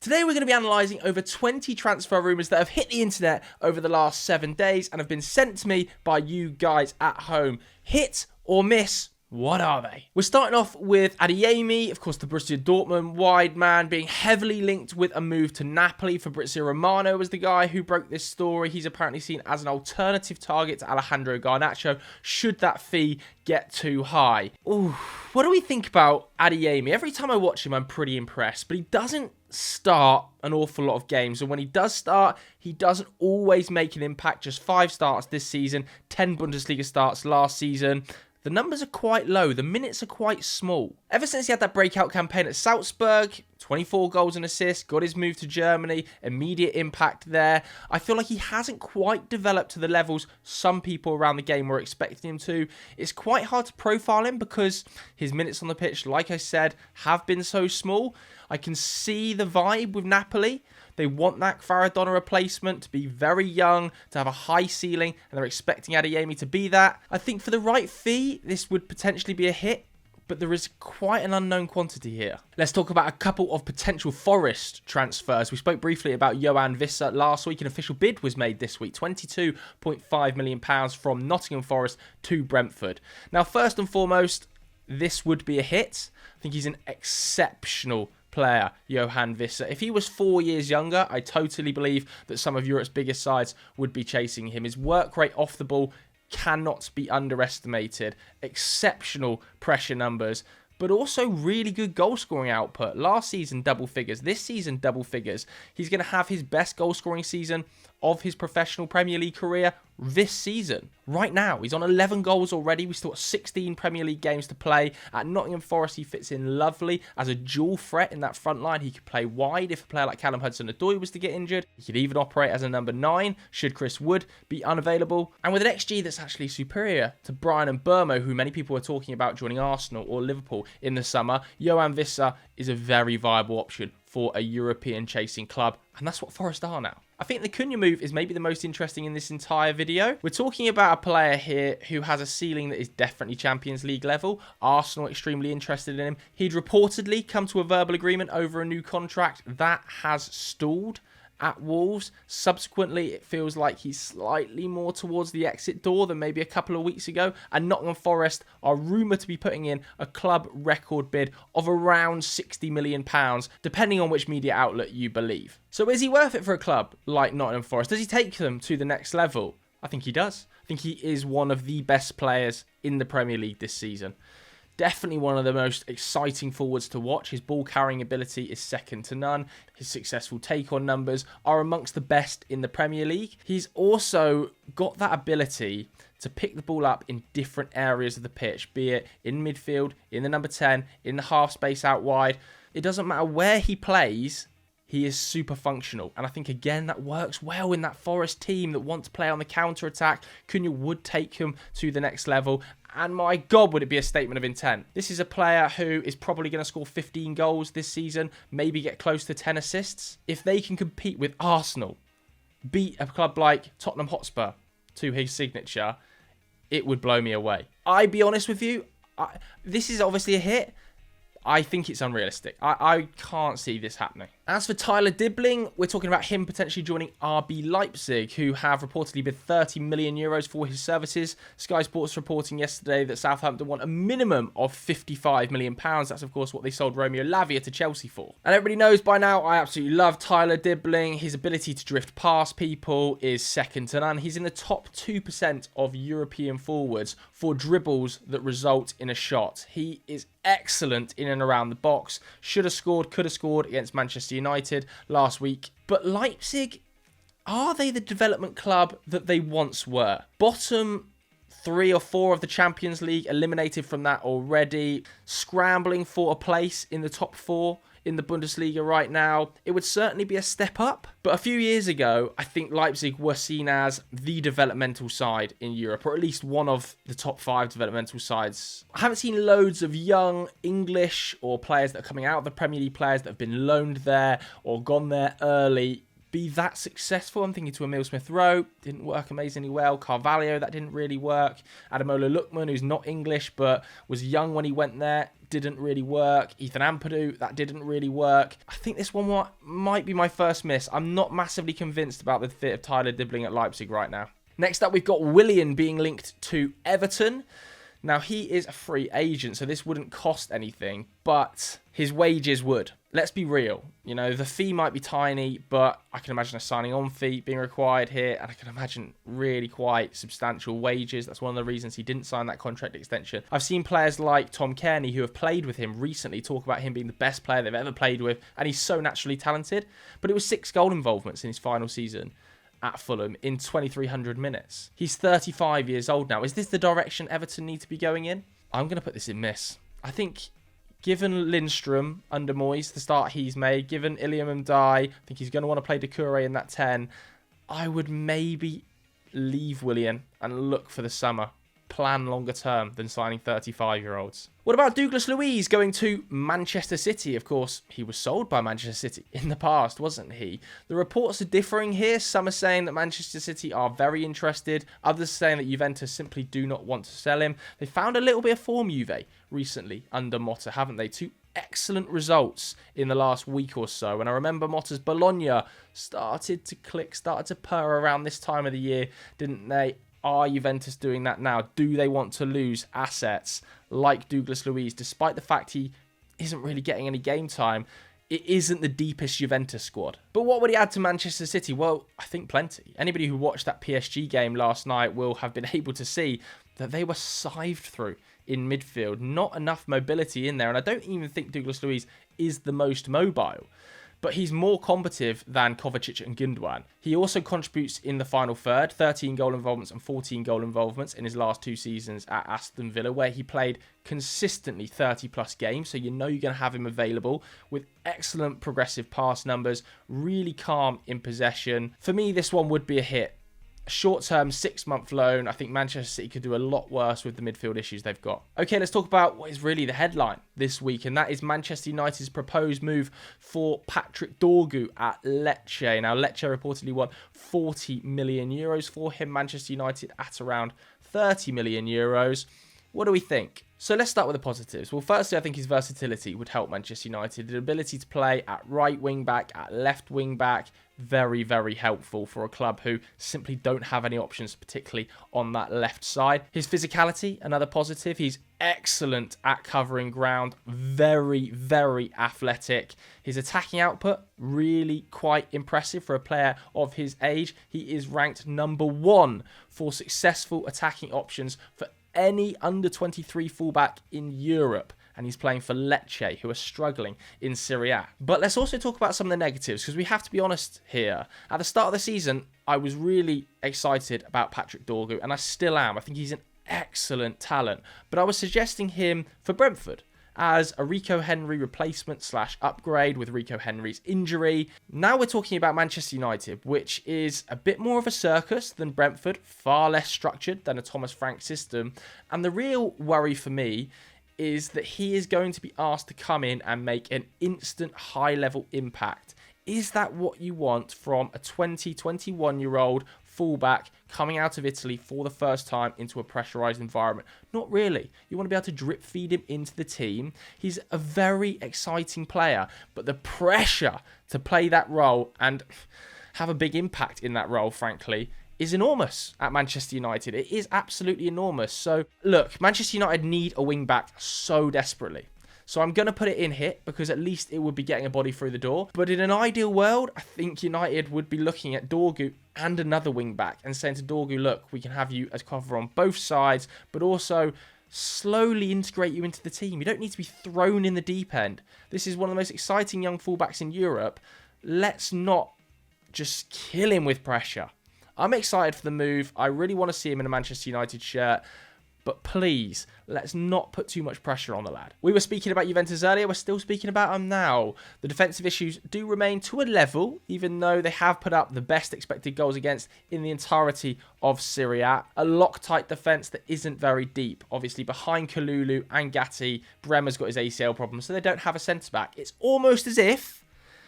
Today we're going to be analysing over 20 transfer rumours that have hit the internet over the last 7 days and have been sent to me by you guys at home. Hit or miss? What are they? We're starting off with Adeyemi, of course the Borussia Dortmund wide man, being heavily linked with a move to Napoli. Fabrizio Romano was the guy who broke this story. He's apparently seen as an alternative target to Alejandro Garnacho, should that fee get too high. Ooh, what do we think about Adeyemi? Every time I watch him, I'm pretty impressed, but he doesn't start an awful lot of games, and when he does start, he doesn't always make an impact. Just 5 starts this season, 10 Bundesliga starts last season. The numbers are quite low, the minutes are quite small. Ever since he had that breakout campaign at Salzburg, 24 goals and assists, got his move to Germany, immediate impact there, I feel like he hasn't quite developed to the levels some people around the game were expecting him to. It's quite hard to profile him because his minutes on the pitch, like I said, have been so small. I can see the vibe with Napoli. They want that Maradona replacement to be very young, to have a high ceiling, and they're expecting Adeyemi to be that. I think for the right fee, this would potentially be a hit, but there is quite an unknown quantity here. Let's talk about a couple of potential Forest transfers. We spoke briefly about Joao Visser last week. An official bid was made this week, £22.5 million from Nottingham Forest to Brentford. Now, first and foremost, this would be a hit. I think he's an exceptional player, Joao Visser. If he was 4 years younger, I totally believe that some of Europe's biggest sides would be chasing him. His work rate off the ball cannot be underestimated. Exceptional pressure numbers, but also really good goal scoring output. Last season, double figures. This season, double figures. He's going to have his best goal scoring season of his professional Premier League career this season. Right now, he's on 11 goals already. We've still got 16 Premier League games to play. At Nottingham Forest, he fits in lovely as a dual threat in that front line. He could play wide if a player like Callum Hudson-Odoi was to get injured. He could even operate as a number 9 should Chris Wood be unavailable. And with an XG that's actually superior to Brian and Burmo, who many people are talking about joining Arsenal or Liverpool in the summer, Joao Visser is a very viable option for a European chasing club, and that's what Forest are now. I think the Cunha move is maybe the most interesting in this entire video. We're talking about a player here who has a ceiling that is definitely Champions League level. Arsenal extremely interested in him. He'd reportedly come to a verbal agreement over a new contract. That has stalled at Wolves. Subsequently, it feels like he's slightly more towards the exit door than maybe a couple of weeks ago. And Nottingham Forest are rumoured to be putting in a club record bid of around £60 million, depending on which media outlet you believe. So is he worth it for a club like Nottingham Forest? Does he take them to the next level? I think he does. I think he is one of the best players in the Premier League this season. Definitely one of the most exciting forwards to watch. His ball carrying ability is second to none. His successful take-on numbers are amongst the best in the Premier League. He's also got that ability to pick the ball up in different areas of the pitch, be it in midfield, in the number 10, in the half space out wide. It doesn't matter where he plays, he is super functional. And I think, again, that works well in that Forest team that want to play on the counter-attack. Cunha would take him to the next level. And my God, would it be a statement of intent. This is a player who is probably going to score 15 goals this season, maybe get close to 10 assists. If they can compete with Arsenal, beat a club like Tottenham Hotspur to his signature, it would blow me away. I'd be honest with you, this is obviously a hit. I think it's unrealistic. I can't see this happening. As for Tyler Dibbling, we're talking about him potentially joining RB Leipzig, who have reportedly bid €30 million for his services. Sky Sports reporting yesterday that Southampton want a minimum of £55 million. That's, of course, what they sold Romeo Lavia to Chelsea for. And everybody knows by now, I absolutely love Tyler Dibbling. His ability to drift past people is second to none. He's in the top 2% of European forwards for dribbles that result in a shot. He is excellent in and around the box. Should have scored, could have scored against Manchester United last week. But Leipzig, are they the development club that they once were? Bottom 3 or 4 of the Champions League, eliminated from that already. Scrambling for a place in the top 4 in the Bundesliga right now. It would certainly be a step up. But a few years ago, I think Leipzig were seen as the developmental side in Europe, or at least one of the top 5 developmental sides. I haven't seen loads of young English or players that are coming out of the Premier League, players that have been loaned there or gone there early, be that successful. I'm thinking to Emil Smith-Rowe, didn't work amazingly well. Carvalho, that didn't really work. Ademola Lookman, who's not English but was young when he went there, didn't really work. Ethan Ampadu, that didn't really work. I think this one might be my first miss. I'm not massively convinced about the fit of Tyler Dibbling at Leipzig right now. Next up, we've got Willian being linked to Everton. Now, he is a free agent, so this wouldn't cost anything, but his wages would. Let's be real. You know, the fee might be tiny, but I can imagine a signing on fee being required here, and I can imagine really quite substantial wages. That's one of the reasons he didn't sign that contract extension. I've seen players like Tom Kearney, who have played with him recently, talk about him being the best player they've ever played with, and he's so naturally talented, but it was 6 goal involvements in his final season at Fulham in 2,300 minutes. He's 35 years old now. Is this the direction Everton need to be going in? I'm going to put this in miss. I think given Lindstrom under Moyes, the start he's made, given Iliam Ndiaye, I think he's going to want to play Doucouré in that 10. I would maybe leave Willian and look for the summer. Plan longer term than signing 35-year-olds. What about Douglas Luiz going to Manchester City? Of course, he was sold by Manchester City in the past, wasn't he? The reports are differing here. Some are saying that Manchester City are very interested. Others saying that Juventus simply do not want to sell him. They found a little bit of form, Juve, recently under Motta, haven't they? 2 excellent results in the last week or so. And I remember Motta's Bologna started to click, started to purr around this time of the year, didn't they? Are Juventus doing that now? Do they want to lose assets like Douglas Luiz, despite the fact he isn't really getting any game time? It isn't the deepest Juventus squad. But what would he add to Manchester City? Well, I think plenty. Anybody who watched that PSG game last night will have been able to see that they were scythed through in midfield. Not enough mobility in there. And I don't even think Douglas Luiz is the most mobile. But he's more combative than Kovacic and Gundogan. He also contributes in the final third, 13 goal involvements and 14 goal involvements in his last 2 seasons at Aston Villa, where he played consistently 30-plus games, so you know you're going to have him available, with excellent progressive pass numbers, really calm in possession. For me, this one would be a hit. A short-term 6-month loan. I think Manchester City could do a lot worse with the midfield issues they've got. Okay, let's talk about what is really the headline this week, and that is Manchester United's proposed move for Patrick Dorgu at Lecce. Now, Lecce reportedly won 40 million euros for him. Manchester United at around 30 million euros. What do we think? So let's start with the positives. Well, firstly, I think his versatility would help Manchester United. The ability to play at right wing back, at left wing back, very, very helpful for a club who simply don't have any options, particularly on that left side. His physicality, another positive. He's excellent at covering ground, very, very athletic. His attacking output, really quite impressive for a player of his age. He is ranked number 1 for successful attacking options for any under-23 fullback in Europe. And he's playing for Lecce, who are struggling in Serie A. But let's also talk about some of the negatives, because we have to be honest here. At the start of the season, I was really excited about Patrick Dorgu, and I still am. I think he's an excellent talent. But I was suggesting him for Brentford as a Rico Henry replacement / upgrade with Rico Henry's injury. Now we're talking about Manchester United, which is a bit more of a circus than Brentford, far less structured than a Thomas Frank system. And the real worry for me is that he is going to be asked to come in and make an instant high-level impact. Is that what you want from a 21-year-old fullback coming out of Italy for the first time into a pressurised environment? Not really. You want to be able to drip feed him into the team. He's a very exciting player, but the pressure to play that role and have a big impact in that role, frankly, is enormous at Manchester United. It is absolutely enormous. So, look, Manchester United need a wing-back so desperately. So I'm going to put it in hit because at least it would be getting a body through the door. But in an ideal world, I think United would be looking at Dorgu and another wing-back and saying to Dorgu, look, we can have you as cover on both sides, but also slowly integrate you into the team. You don't need to be thrown in the deep end. This is one of the most exciting young fullbacks in Europe. Let's not just kill him with pressure. I'm excited for the move. I really want to see him in a Manchester United shirt. But please, let's not put too much pressure on the lad. We were speaking about Juventus earlier. We're still speaking about him now. The defensive issues do remain to a level, even though they have put up the best expected goals against in the entirety of Serie A. A Loctite defence that isn't very deep. Obviously, behind Kalulu and Gatti, Bremer's got his ACL problem, so they don't have a centre-back. It's almost as if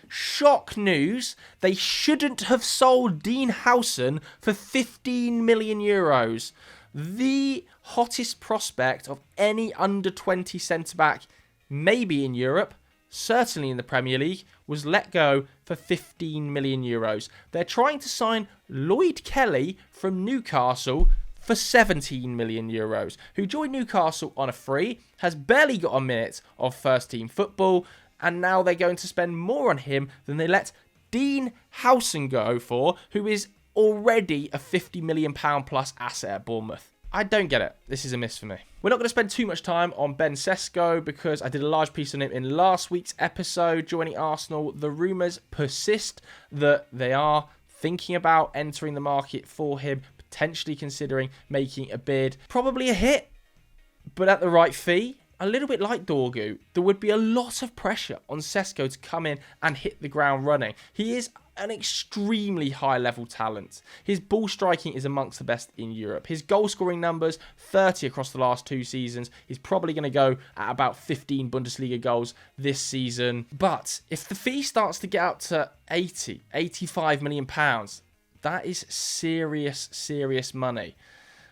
Shock news, they shouldn't have sold Dean Howson for 15 million euros. The hottest prospect of any under-20 centre-back, maybe in Europe, certainly in the Premier League, was let go for 15 million euros. They're trying to sign Lloyd Kelly from Newcastle for 17 million euros, who joined Newcastle on a free, has barely got a minute of first-team football, and now they're going to spend more on him than they let Dean Howson go for, who is already a £50 million plus asset at Bournemouth. I don't get it. This is a miss for me. We're not going to spend too much time on Ben Sesko because I did a large piece on him in last week's episode. Joining Arsenal, the rumours persist that they are thinking about entering the market for him, potentially considering making a bid. Probably a hit, but at the right fee. A little bit like Dorgu, there would be a lot of pressure on Sesko to come in and hit the ground running. He is an extremely high-level talent. His ball striking is amongst the best in Europe. His goal-scoring numbers, 30 across the last 2 seasons. He's probably going to go at about 15 Bundesliga goals this season. But if the fee starts to get up to 85 million pounds, that is serious, serious money.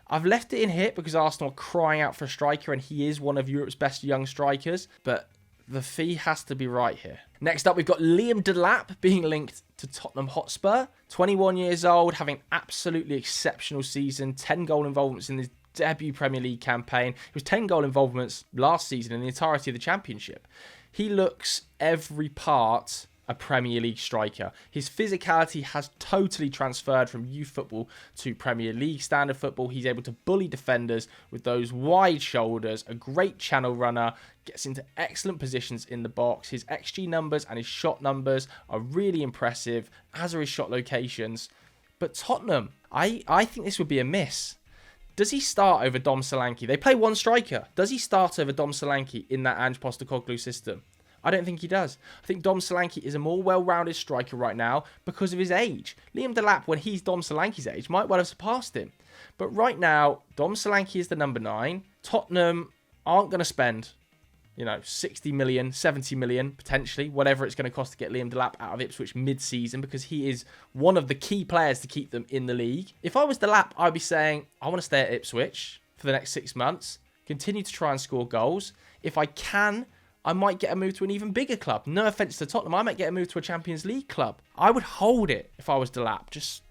I've left it in here because Arsenal are crying out for a striker and he is one of Europe's best young strikers, but the fee has to be right here. Next up, we've got Liam Delap being linked to Tottenham Hotspur. 21 years old, having absolutely exceptional season, 10 goal involvements in his debut Premier League campaign. It was 10 goal involvements last season in the entirety of the Championship. He looks every part a Premier League striker. His physicality has totally transferred from youth football to Premier League standard football. He's able to bully defenders with those wide shoulders, a great channel runner, gets into excellent positions in the box. His XG numbers and his shot numbers are really impressive, as are his shot locations. But Tottenham, I think this would be a miss. Does he start over Dom Solanke? They play one striker. Does he start over Dom Solanke in that Ange Postecoglou system? I don't think he does. I think Dom Solanke is a more well-rounded striker right now because of his age. Liam Delap, when he's Dom Solanke's age, might well have surpassed him. But right now, Dom Solanke is the number 9. Tottenham aren't going to spend, 60 million, 70 million, potentially, whatever it's going to cost to get Liam Delap out of Ipswich mid-season because he is one of the key players to keep them in the league. If I was Delap, I'd be saying, I want to stay at Ipswich for the next 6 months, continue to try and score goals. If I can, I might get a move to an even bigger club. No offence to Tottenham, I might get a move to a Champions League club. I would hold it if I was Delap. Just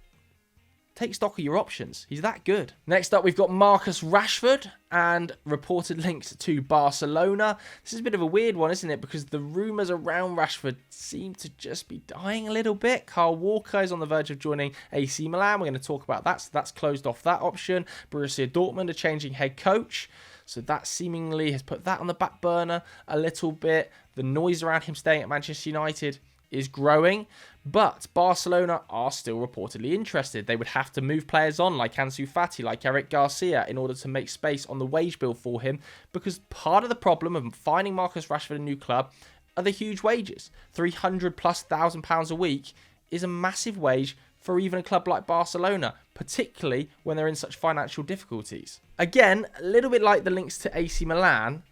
take stock of your options. He's that good. Next up, we've got Marcus Rashford and reported links to Barcelona. This is a bit of a weird one, isn't it? Because the rumours around Rashford seem to just be dying a little bit. Kyle Walker is on the verge of joining AC Milan. We're going to talk about that. So that's closed off that option. Borussia Dortmund are changing head coach. So that seemingly has put that on the back burner a little bit. The noise around him staying at Manchester United is growing. But Barcelona are still reportedly interested. They would have to move players on like Ansu Fati, like Eric Garcia in order to make space on the wage bill for him. Because part of the problem of finding Marcus Rashford a new club are the huge wages. £300,000+ a week is a massive wage for even a club like Barcelona, particularly when they're in such financial difficulties. Again, a little bit like the links to AC Milan,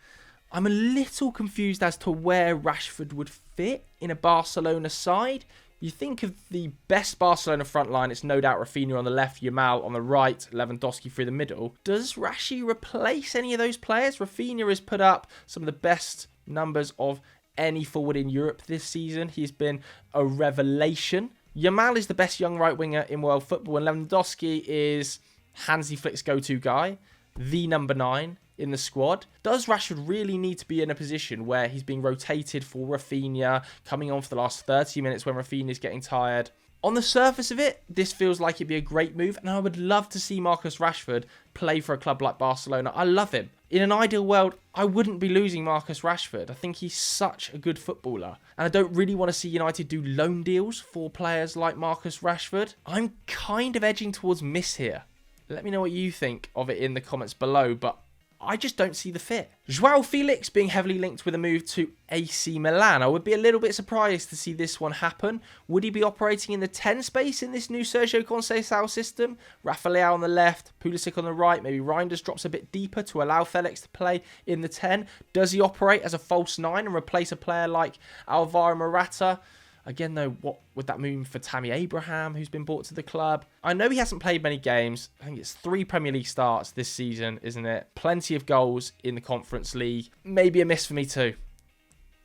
I'm a little confused as to where Rashford would fit in a Barcelona side. You think of the best Barcelona front line, it's no doubt Rafinha on the left, Yamal on the right, Lewandowski through the middle. Does Rashi replace any of those players? Rafinha has put up some of the best numbers of any forward in Europe this season. He's been a revelation. Yamal is the best young right winger in world football, and Lewandowski is Hansi Flick's go-to guy, the number 9 in the squad. Does Rashford really need to be in a position where he's being rotated for Rafinha, coming on for the last 30 minutes when Rafinha is getting tired? On the surface of it, this feels like it'd be a great move, and I would love to see Marcus Rashford play for a club like Barcelona. I love him. In an ideal world, I wouldn't be losing Marcus Rashford. I think he's such a good footballer, and I don't really want to see United do loan deals for players like Marcus Rashford. I'm kind of edging towards miss here. Let me know what you think of it in the comments below, but I just don't see the fit. Joao Felix being heavily linked with a move to AC Milan. I would be a little bit surprised to see this one happen. Would he be operating in the 10 space in this new Sergio Conceição system? Rafael on the left, Pulisic on the right. Maybe Reinders drops a bit deeper to allow Felix to play in the 10. Does he operate as a false 9 and replace a player like Alvaro Morata? Again, though, what would that mean for Tammy Abraham, who's been brought to the club? I know he hasn't played many games. I think it's 3 Premier League starts this season, isn't it? Plenty of goals in the Conference League. Maybe a miss for me too.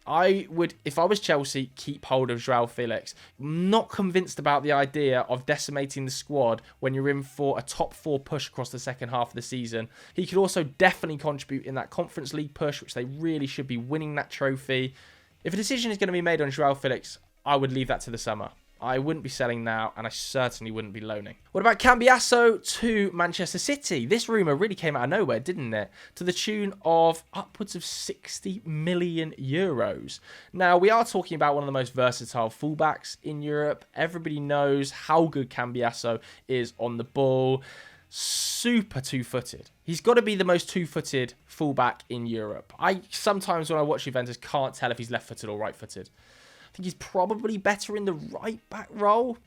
I would, if I was Chelsea, keep hold of Joao Felix. Not convinced about the idea of decimating the squad when you're in for a top 4 push across the second half of the season. He could also definitely contribute in that Conference League push, which they really should be winning that trophy. If a decision is going to be made on Joao Felix, I would leave that to the summer. I wouldn't be selling now, and I certainly wouldn't be loaning. What about Cambiasso to Manchester City? This rumour really came out of nowhere, didn't it? To the tune of upwards of 60 million euros. Now, we are talking about one of the most versatile fullbacks in Europe. Everybody knows how good Cambiasso is on the ball. Super two-footed. He's got to be the most two-footed fullback in Europe. I sometimes, when I watch Juventus, can't tell if he's left-footed or right-footed. I think he's probably better in the right-back role,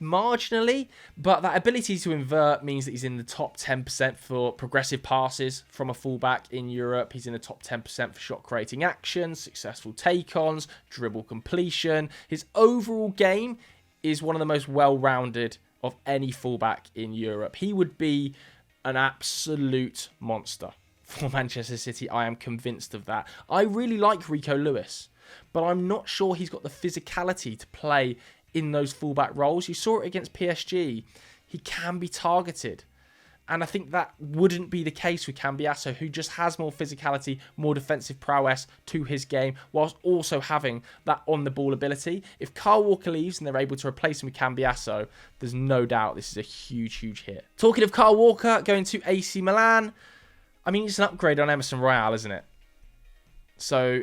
marginally, but that ability to invert means that he's in the top 10% for progressive passes from a fullback in Europe. He's in the top 10% for shot-creating actions, successful take-ons, dribble completion. His overall game is one of the most well-rounded of any fullback in Europe. He would be an absolute monster for Manchester City. I am convinced of that. I really like Rico Lewis, but I'm not sure he's got the physicality to play in those fullback roles. You saw it against PSG. He can be targeted. And I think that wouldn't be the case with Cambiasso, who just has more physicality, more defensive prowess to his game, whilst also having that on-the-ball ability. If Kyle Walker leaves and they're able to replace him with Cambiasso, there's no doubt this is a huge, huge hit. Talking of Kyle Walker, going to AC Milan, I mean, it's an upgrade on Emerson Royale, isn't it? So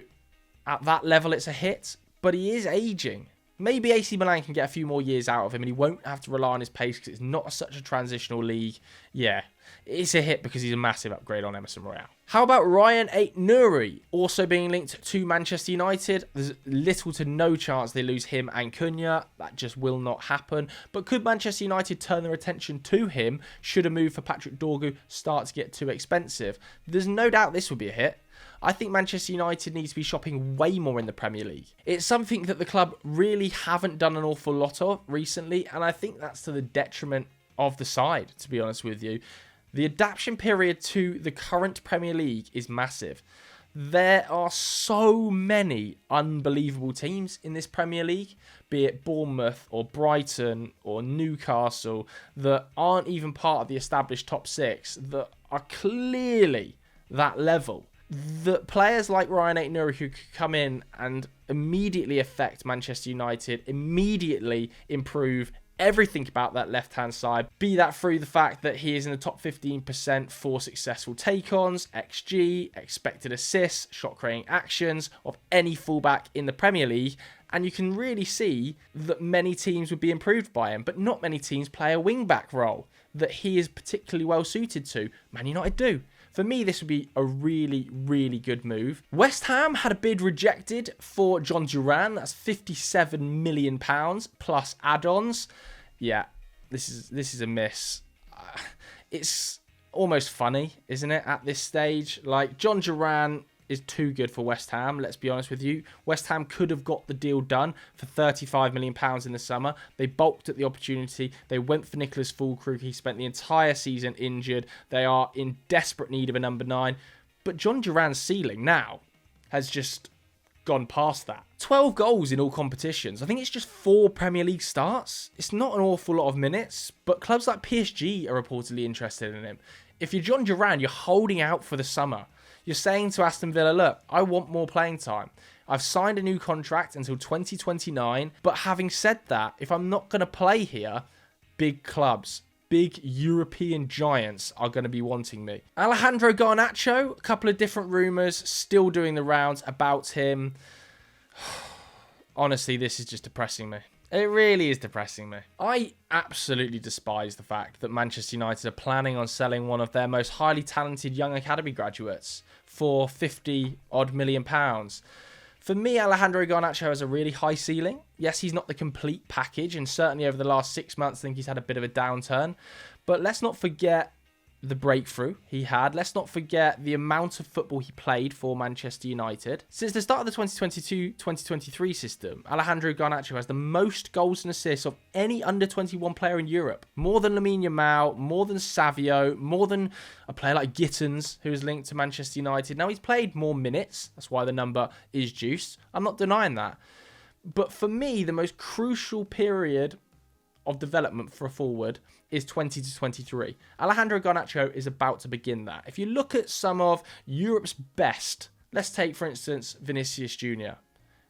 at that level, it's a hit, but he is aging. Maybe AC Milan can get a few more years out of him and he won't have to rely on his pace because it's not such a transitional league. Yeah, it's a hit because he's a massive upgrade on Emerson Royale. How about Ryan Ait-Nouri also being linked to Manchester United? There's little to no chance they lose him and Cunha. That just will not happen. But could Manchester United turn their attention to him should a move for Patrick Dorgu start to get too expensive? There's no doubt this would be a hit. I think Manchester United needs to be shopping way more in the Premier League. It's something that the club really haven't done an awful lot of recently, and I think that's to the detriment of the side, to be honest with you. The adaptation period to the current Premier League is massive. There are so many unbelievable teams in this Premier League, be it Bournemouth or Brighton or Newcastle, that aren't even part of the established top 6, that are clearly that level. The players like Ryan Ait-Nouri who could come in and immediately affect Manchester United, immediately improve everything about that left-hand side, be that through the fact that he is in the top 15% for successful take-ons, XG, expected assists, shot-creating actions of any fullback in the Premier League, and you can really see that many teams would be improved by him, but not many teams play a wing-back role that he is particularly well-suited to. Man United do. For me, this would be a really, really good move. West Ham had a bid rejected for John Duran. That's £57 million plus add-ons. Yeah, this is a miss. It's almost funny, isn't it, at this stage? Like, John Duran is too good for West Ham, let's be honest with you. West Ham could have got the deal done for £35 million in the summer. They balked at the opportunity. They went for Nicholas Füllkrug. He spent the entire season injured. They are in desperate need of a number 9. But John Duran's ceiling now has just gone past that. 12 goals in all competitions. I think it's just 4 Premier League starts. It's not an awful lot of minutes, but clubs like PSG are reportedly interested in him. If you're John Duran, you're holding out for the summer. You're saying to Aston Villa, look, I want more playing time. I've signed a new contract until 2029. But having said that, if I'm not going to play here, big clubs, big European giants are going to be wanting me. Alejandro Garnacho, a couple of different rumours still doing the rounds about him. Honestly, this is just depressing me. It really is depressing me. I absolutely despise the fact that Manchester United are planning on selling one of their most highly talented young academy graduates for £50-odd million. For me, Alejandro Garnacho has a really high ceiling. Yes, he's not the complete package, and certainly over the last 6 months, I think he's had a bit of a downturn. But let's not forget the breakthrough he had. Let's not forget the amount of football he played for Manchester United. Since the start of the 2022-2023 system, Alejandro Garnacho has the most goals and assists of any under-21 player in Europe. More than Lamine Yamal, more than Savio, more than a player like Gittins, who is linked to Manchester United. Now, he's played more minutes. That's why the number is juiced. I'm not denying that. But for me, the most crucial period of development for a forward is 20 to 23. Alejandro Garnacho is about to begin that. If you look at some of Europe's best, let's take, for instance, Vinicius Jr.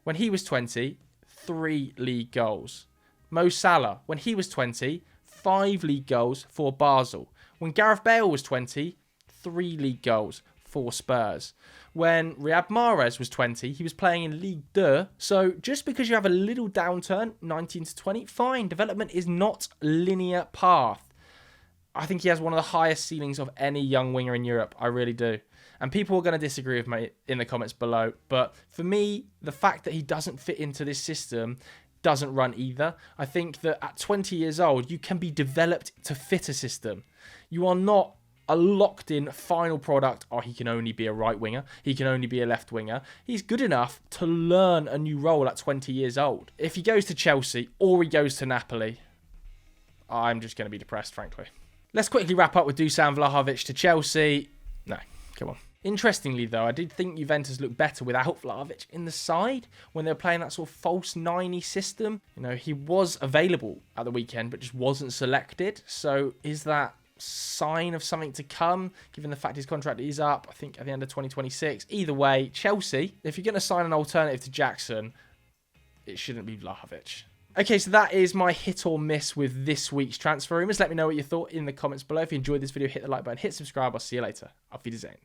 When he was 20, 3 league goals. Mo Salah, when he was 20, 5 league goals for Basel. When Gareth Bale was 20, 3 league goals for Spurs. When Riyad Mahrez was 20, he was playing in Ligue 2. So just because you have a little downturn, 19 to 20, fine. Development is not a linear path. I think he has one of the highest ceilings of any young winger in Europe. I really do. And people are going to disagree with me in the comments below. But for me, the fact that he doesn't fit into this system doesn't run either. I think that at 20 years old, you can be developed to fit a system. You are not a locked-in final product. Oh, he can only be a right winger. He can only be a left winger. He's good enough to learn a new role at 20 years old. If he goes to Chelsea or he goes to Napoli, I'm just going to be depressed, frankly. Let's quickly wrap up with Dusan Vlahovic to Chelsea. No, come on. Interestingly, though, I did think Juventus looked better without Vlahovic in the side when they were playing that sort of false 90 system. You know, he was available at the weekend, but just wasn't selected. So is that sign of something to come, given the fact his contract is up, I think, at the end of 2026. Either way, Chelsea, if you're going to sign an alternative to Jackson, it shouldn't be Vlahovic. Okay, so that is my hit or miss with this week's transfer rumours. Let me know what you thought in the comments below. If you enjoyed this video, hit the like button, hit subscribe. I'll see you later. Auf Wiedersehen.